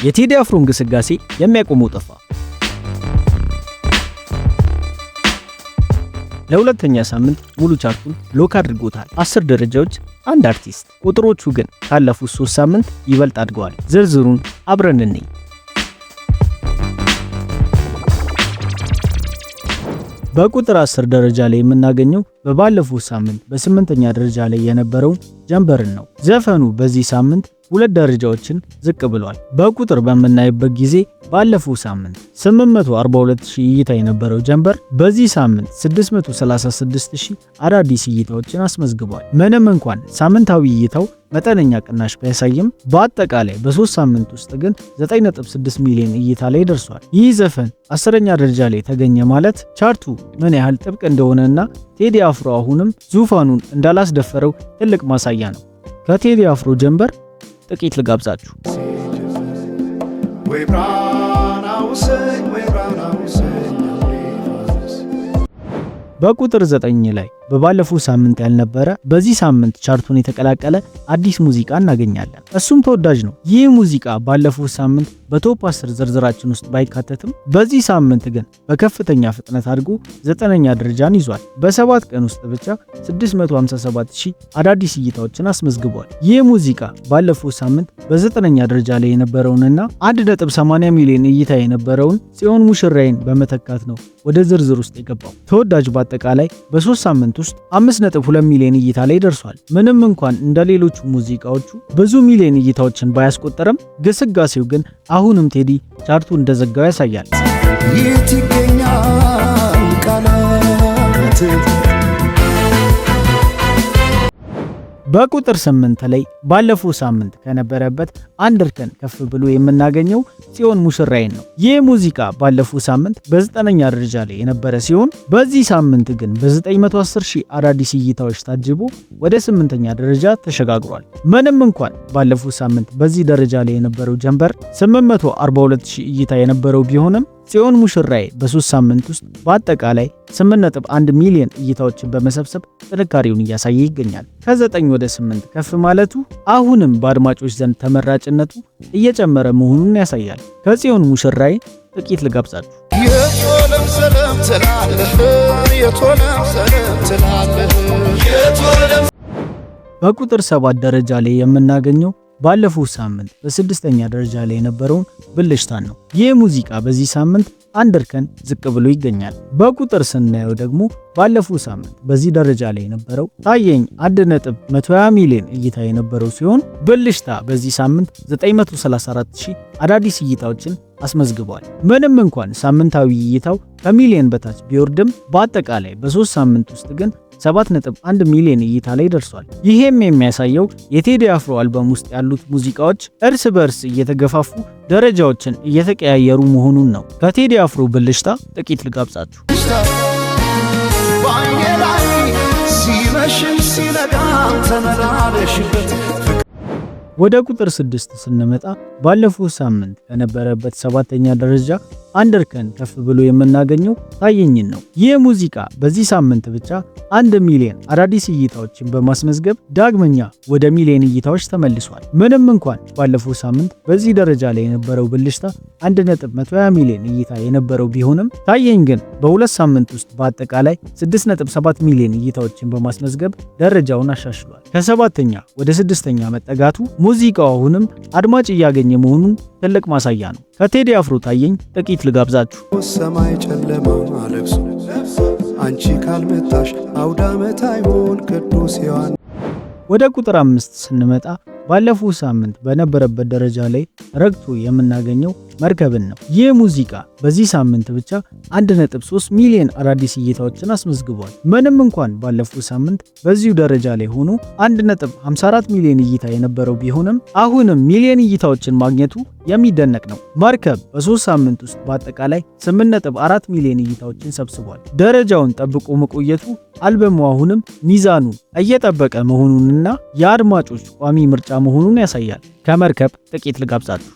የቴዲ አፍሮ እንቅስቃሴ የሚያቆመው ጠፋ። ለሁለተኛ ሳምንት ሙሉ ቻርቱን ሎክ አድርጎታል። 10 ደረጃዎች፣ አንድ አርቲስት። ቁጥሮቹ ግን ካለፉት 3 ሳምንት ይበልጥ አድገዋል። ዝርዝሩን አብረን እንይ። በቁጥር 10 ደረጃ ላይ የምናገኘው በባለፈው ሳምንት በ8ኛ ደረጃ ላይ የነበረው ጀንበርን ነው። ዘፈኑ በዚህ ሳምንት 2 ደረጃዎችን ዝቅ ብሏል። በቁጥር በምናይበት ጊዜ ባለፈው ሳምንት 842000 እይታ የነበረው ጀንበር በዚህ ሳምንት 636000 አዳዲስ እይታዎችን አስመዝግቧል። ምንም እንኳን ሳምንታዊ እይታው መጠነኛ ቅናሽ ቢያሳይም በአጠቃላይ በ3 ሳምንት ውስጥ ግን 9.6 ሚሊዮን እይታ ላይ ደርሷል። ይህ ዘፈን 10ኛ ደረጃ ላይ ተገኘ ማለት ቻርቱ ምን ያህል ጥብቅ እንደሆነና ቴዲ አፍሮ አሁንም ዙፋኑን እንዳላስደፈረው ትልቅ ማሳያ ነው። ከቴዲ አፍሮ ጀንበር ጥቂት ልጋብዛችሁ። በቁጥር 9 ላይ በባለፈው ሳምንት ያልነበረ በዚህ ሳምንት ቻርቱን የተቀላቀለ አዲስ ሙዚቃ እናገኛለን። እሱም ተወዳጅ ነው። ይህ ሙዚቃ ባለፈው ሳምንት በቶፕ 10 ዝርዝራችን ውስጥ ባይካተትም በዚህ ሳምንት ግን በከፍተኛ ፍጥነት አድጎ 9ኛ ደረጃን ይዟል። በ7 ቀን ውስጥ ብቻ 657000 አዳዲስ እይታዎችን አስመዝግቧል። ይህ ሙዚቃ ባለፈው ሳምንት በ9ኛ ደረጃ ላይ የነበረውንና 1.80 ሚሊዮን እይታ የነበረውን ጽዮን ሙሽራዬን በመተካት ነው ወደ ዝርዝር ውስጥ የገባው። ተወዳጅ በአጠቃላይ በ3 ሳምንት ውስጥ 5.2 ሚሊዮን እይታ ላይ ደርሷል። ምንም እንኳን እንደ ሌሎቹ ሙዚቃዎቹ ብዙ ሚሊዮን እይታዎችን ባያስቆጠረም ግስጋሴው ግን አሁንም ቴዲ ቻርቱ እንደዘጋው ያሳያል። የት ይገኛል ቃላት። በቁጥር 8 ላይ ባለፈው ሳምንት ከነበረበት አንድ እርከን ከፍ ብሎ የምናገኘው ጽዮን ሙሽራዬን ነው። ይህ ሙዚቃ ባለፈው ሳምንት በ9ኛ ደረጃ ላይ የነበረ ሲሆን በዚህ ሳምንት ግን በ910000 አዳዲስ እይታዎች ታጅቦ ወደ 8ኛ ደረጃ ተሸጋግሯል። ምንም እንኳን ባለፈው ሳምንት በዚህ ደረጃ ላይ የነበረው ጀንበር 842000 እይታ የነበረው ቢሆንም ጽዮን ሙሽራዬ በ3 ሳምንት ውስጥ በአጠቃላይ 8.1 ሚሊዮን እይታዎችን በመሰብሰብ ጥንካሬውን እያሳየ ይገኛል። ከ9 ወደ 8 ከፍ ማለቱ አሁንም በአድማጮች ዘንድ ተመራጭነቱ እየጨመረ መሆኑን ያሳያል። ከጽዮን ሙሽራዬ ጥቂት ልጋብዛችሁ። የቶለም ሰላም ትላለህ የቶለም ሰላም ትላለህ። በቁጥር 7 ደረጃ ላይ የምናገኘው ባለፈው ሳምንት በ6ኛ ደረጃ ላይ የነበረውን ብልሽታን ነው። ይህ ሙዚቃ በዚህ ሳምንት አንድ እርከን ዝቅ ብሎ ይገኛል። በቁጥር ስናየው ደግሞ ባለፈው ሳምንት በዚህ ደረጃ ላይ የነበረው ታየኝ 1.120 ሚሊዮን እይታ የነበረው ሲሆን ብልሽታ በዚህ ሳምንት 934000 አዳዲስ እይታዎችን አስመዝግቧል። ምንም እንኳን ሳምንታዊ እይታው ከሚሊዮን በታች ቢወርድም በአጠቃላይ በ3 ሳምንት ውስጥ ግን 7.1 ሚሊዮን እይታ ላይ ደርሷል። ይሄም የሚያሳየው የቴዲ አፍሮ አልበም ውስጥ ያሉት ሙዚቃዎች እርስ በርስ እየተገፋፉ ደረጃዎችን እየተቀያየሩ መሆኑን ነው። ከቴዲ አፍሮ ብልሽታ ጥቂት ልጋብዛችሁ። ወደ ቁጥር 6 ስንመጣ ባለፈው ሳምንት ከነበረበት 7ኛ ደረጃ አንድ እርከን ከፍ ብሎ የምናገኘው ታየኝን ነው። ይህ ሙዚቃ በዚህ ሳምንት ብቻ 1 ሚሊዮን አዳዲስ እይታዎችን በማስመዝገብ ዳግመኛ ወደ ሚሊዮን እይታዎች ተመልሷል። ምንም እንኳን ባለፈው ሳምንት በዚህ ደረጃ ላይ የነበረው ብልሽታ 1.120 ሚሊዮን እይታ የነበረው ቢሆንም ታየኝ ግን በ2 ሳምንት ውስጥ በአጠቃላይ 6.7 ሚሊዮን እይታዎችን በማስመዝገብ ደረጃውን አሻሽሏል። ከ7ኛ ወደ 6ኛ መጠጋቱ ሙዚቃው አሁንም አድማጭ እያገኘ መሆኑን ትልቅ ማሳያ ነው። ከቴዲ አፍሮ ታየኝ ጥቂት ልጋብዛችሁ። ሰማይ ጨለማ ለብሶ አንቺ ካልመጣሽ አውደ ዓመት አይሆን ቅዱስ ዮሐንስ። ወደ ቁጥር 5 ስንመጣ ባለፈው ሳምንት በነበረበት ደረጃ ላይ ረግቶ የምናገኘው መርከብን ነው። ይህ ሙዚቃ በዚህ ሳምንት ብቻ 1.3 ሚሊዮን አዳዲስ እይታዎችን አስመዝግቧል። ምንም እንኳን ባለፈው ሳምንት በዚሁ ደረጃ ላይ ሆኖ 1.54 ሚሊዮን እይታ የነበረው ቢሆንም አሁንም ሚሊዮን እይታዎችን ማግኘቱ የሚደነቅ ነው። መርከብ በ3 ሳምንት ውስጥ በአጠቃላይ 8.4 ሚሊዮን እይታዎችን ሰብስቧል። ደረጃውን ጠብቆ መቆየቱ አልበሙ አሁንም ሚዛኑን እየጠበቀ መሆኑንና የአድማጮች ቋሚ ምርጫ መሆኑን ያሳያል። ከመርከብ ጥቂት ልጋብዛችሁ።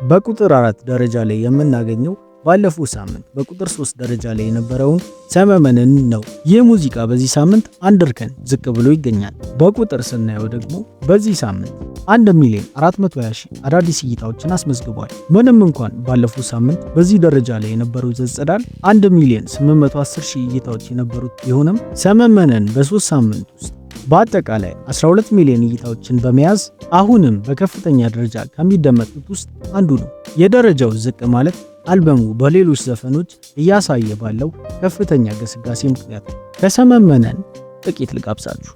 በቁጥር 4 ደረጃ ላይ የምናገኘው ባለፈው ሳምንት በቁጥር 3 ደረጃ ላይ የነበረውን ሰመመንን ነው። ይህ ሙዚቃ በዚህ ሳምንት አንድ እርከን ዝቅ ብሎ ይገኛል። በቁጥር ስናየው ደግሞ በዚህ ሳምንት 1,420,000 አዳዲስ እይታዎችን አስመዝግቧል። ምንም እንኳን ባለፈው ሳምንት በዚህ ደረጃ ላይ የነበረው ዘጸዳል 1,810,000 እይታዎች የነበሩት ቢሆንም ሰመመንን በ3 ሳምንት ውስጥ በአጠቃላይ 12 ሚሊዮን እይታዎችን በመያዝ አሁንም በከፍተኛ ደረጃ ከሚደመጡት ውስጥ አንዱ ነው። የደረጃው ዝቅ ማለት አልበሙ በሌሎች ዘፈኖች እያሳየ ባለው ከፍተኛ ግስጋሴ ምክንያት ነው። ከሰመመነን ጥቂት ልጋብዛችሁ።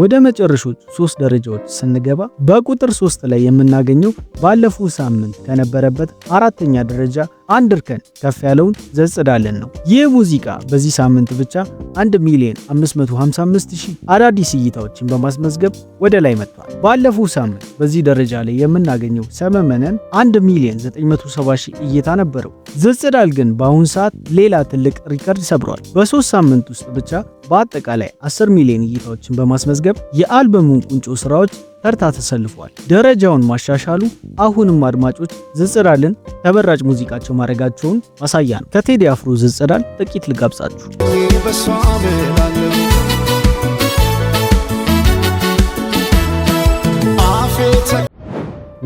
ወደ መጨረሾቹ 3 ደረጃዎች ስንገባ በቁጥር 3 ላይ የምናገኘው ባለፈው ሳምንት ከነበረበት 4ኛ ደረጃ አንድ እርከን ከፍ ያለውን ዘጸዳልን ነው። ይህ ሙዚቃ በዚህ ሳምንት ብቻ 1,555,000 አዳዲስ እይታዎችን በማስመዝገብ ወደ ላይ መጥቷል። ባለፈው ሳምንት በዚህ ደረጃ ላይ የምናገኘው ሰመመነን 1,970,000 እይታ ነበረው። ዘጸዳል ግን በአሁን ሰዓት ሌላ ትልቅ ሪከርድ ሰብሯል። በ3 ሳምንት ውስጥ ብቻ በአጠቃላይ 10 ሚሊዮን እይታዎችን በማስመዝገብ የአልበሙን ቁንጮ ስራዎች ተርታ ተሰልፏል። ደረጃውን ማሻሻሉ አሁንም አድማጮች ዘጸዳልን ተመራጭ ሙዚቃቸው ማድረጋቸውን ማሳያ ነው። ከቴዲ አፍሮ ዘጸዳል ጥቂት ልጋብዛችሁ።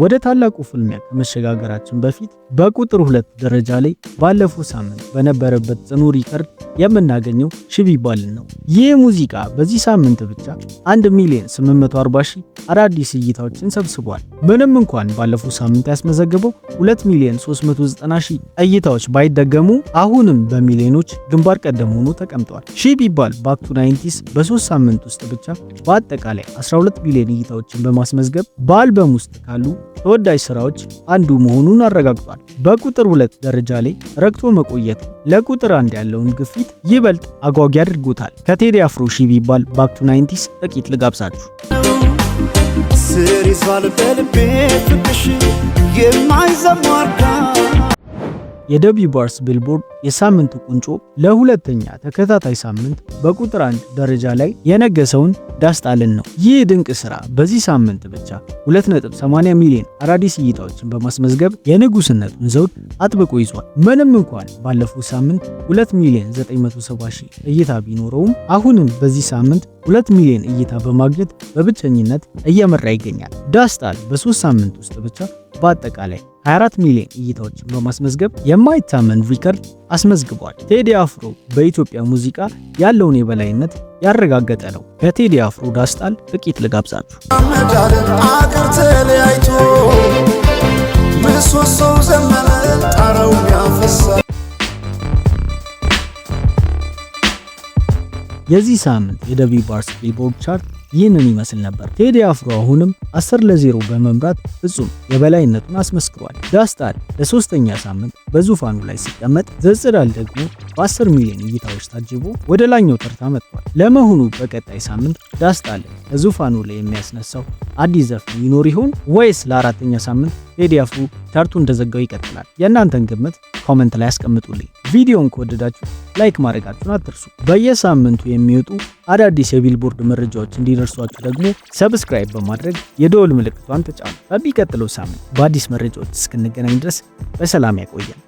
ወደ ታላቁ ፍልሚያ ከመሸጋገራችን በፊት በቁጥር 2 ደረጃ ላይ ባለፈው ሳምንት በነበረበት ጽኑ ሪከርድ የምናገኘው ሽቢባልን ነው። ይህ ሙዚቃ በዚህ ሳምንት ብቻ 1,840,000 አዳዲስ እይታዎችን ሰብስቧል። ምንም እንኳን ባለፈው ሳምንት ያስመዘገበው 2,390,000 እይታዎች ባይደገሙ አሁንም በሚሊዮኖች ግንባር ቀደም ሆኖ ተቀምጧል። ሽቢባል ባክ ቱ 90ስ በ3 ሳምንት ውስጥ ብቻ በአጠቃላይ 12 ሚሊዮን እይታዎችን በማስመዝገብ በአልበም ውስጥ ካሉ ተወዳጅ ስራዎች አንዱ መሆኑን አረጋግጧል። በቁጥር 2 ደረጃ ላይ ረግቶ መቆየቱ ለቁጥር 1 ያለውን ግፊት ይበልጥ አጓጊ አድርጎታል። ከቴዲ አፍሮ ሽቢባል ባክ ቱ 90ስ ጥቂት ልጋብዛችሁ። የደቢ ባርስ ቢልቦርድ የሳምንቱ ቁንጮ ለሁለተኛ ተከታታይ ሳምንት በቁጥር 1 ደረጃ ላይ የነገሰውን ዳስጣልን ነው። ይህ ድንቅ ስራ በዚህ ሳምንት ብቻ 2.80 ሚሊዮን አዳዲስ እይታዎችን በማስመዝገብ የንጉስነቱን ዘውድ አጥብቆ ይዟል። ምንም እንኳን ባለፈው ሳምንት 2,970,000 እይታ ቢኖረውም አሁንም በዚህ ሳምንት 2 ሚሊዮን እይታ በማግኘት በብቸኝነት እየመራ ይገኛል። ዳስጣል በ3 ሳምንት ውስጥ ብቻ በአጠቃላይ 24 ሚሊዮን እይታዎችን በማስመዝገብ የማይታመን ሪከርድ አስመዝግቧል። ቴዲ አፍሮ በኢትዮጵያ ሙዚቃ ያለውን የበላይነት ያረጋገጠ ነው። ከቴዲ አፍሮ ዳስጣል ጥቂት ልጋብዛችሁ። አገር ተለያይቶ ምሰሶው ዘመነ ጣራው ያፈሳል። የዚህ ሳምንት የደቢ ባርስ ቢልቦርድ ቻርት ይህንን ይመስል ነበር። ቴዲ አፍሮ አሁንም 10-0 በመምራት ፍጹም የበላይነቱን አስመስክሯል። ዳስጣል ለሶስተኛ ሳምንት በዙፋኑ ላይ ሲቀመጥ፣ ዘጸዳል ደግሞ በ10 ሚሊዮን እይታዎች ታጅቦ ወደ ላይኛው ተርታ መጥቷል። ለመሆኑ በቀጣይ ሳምንት ዳስጣል ከዙፋኑ ላይ የሚያስነሳው አዲስ ዘፈን ይኖር ይሆን ወይስ ለአራተኛ ሳምንት ቴዲ አፍሮ ቻርቱ እንደዘጋው ይቀጥላል? የእናንተን ግምት ኮሜንት ላይ አስቀምጡልኝ። ቪዲዮን ከወደዳችሁ ላይክ ማድረጋችሁን አትርሱ። በየሳምንቱ የሚወጡ አዳዲስ የቢልቦርድ መረጃዎች እንዲደርሷችሁ ደግሞ ሰብስክራይብ በማድረግ የደወል ምልክቷን ተጫኑ። በሚቀጥለው ሳምንት በአዲስ መረጃዎች እስክንገናኝ ድረስ በሰላም ያቆየን።